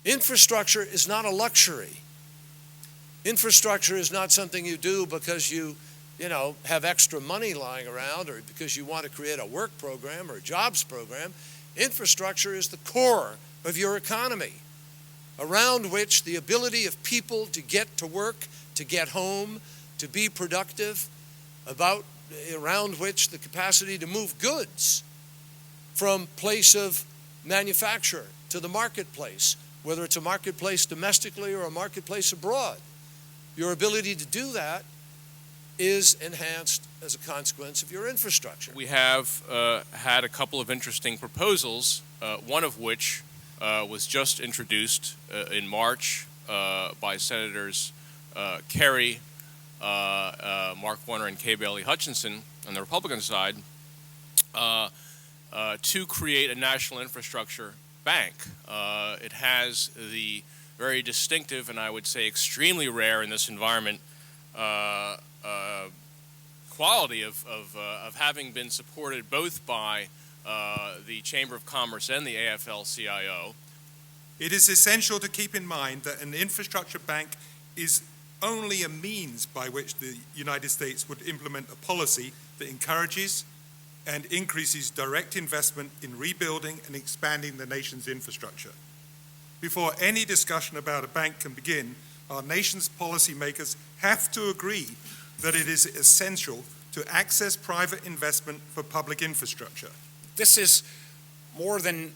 Infrastructure is not a luxury. Infrastructure is not something you do because you have extra money lying around or because you want to create a work program or a jobs program. Infrastructure is the core of your economy, around which the ability of people to get to work, to get home, to be productive, around which the capacity to move goods from place of manufacture to the marketplace, whether it's a marketplace domestically or a marketplace abroad. Your ability to do that is enhanced as a consequence of your infrastructure. We have had a couple of interesting proposals, one of which was just introduced in March by Senators Kerry, Mark Warner, and Kay Bailey Hutchinson on the Republican side to create a national infrastructure bank. It has the very distinctive and I would say extremely rare in this environment quality of having been supported both by the Chamber of Commerce and the AFL-CIO. It is essential to keep in mind that an infrastructure bank is only a means by which the United States would implement a policy that encourages and increases direct investment in rebuilding and expanding the nation's infrastructure. Before any discussion about a bank can begin, our nation's policymakers have to agree that it is essential to access private investment for public infrastructure. This is more than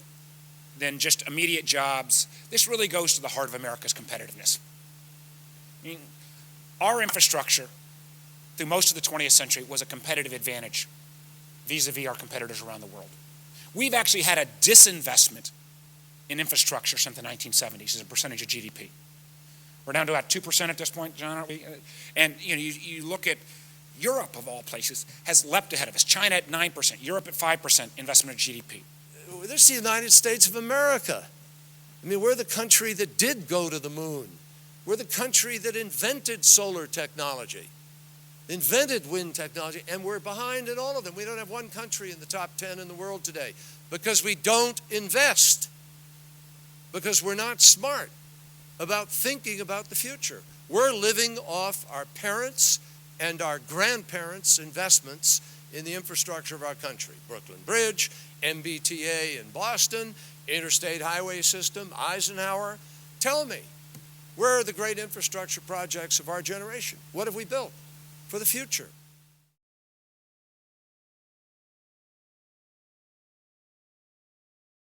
just immediate jobs. This really goes to the heart of America's competitiveness. I mean, our infrastructure through most of the 20th century was a competitive advantage vis-a-vis our competitors around the world. We've actually had a disinvestment in infrastructure since the 1970s as a percentage of GDP. We're down to about 2% at this point, John, aren't we? And you look at Europe, of all places, has leapt ahead of us. China at 9%, Europe at 5% investment in GDP. This is the United States of America. I mean, we're the country that did go to the moon. We're the country that invented solar technology, invented wind technology, and we're behind in all of them. We don't have one country in the top 10 in the world today because we don't invest, because we're not smart about thinking about the future. We're living off our parents' and our grandparents' investments in the infrastructure of our country. Brooklyn Bridge, MBTA in Boston, interstate highway system, Eisenhower. Tell me, where are the great infrastructure projects of our generation? What have we built for the future?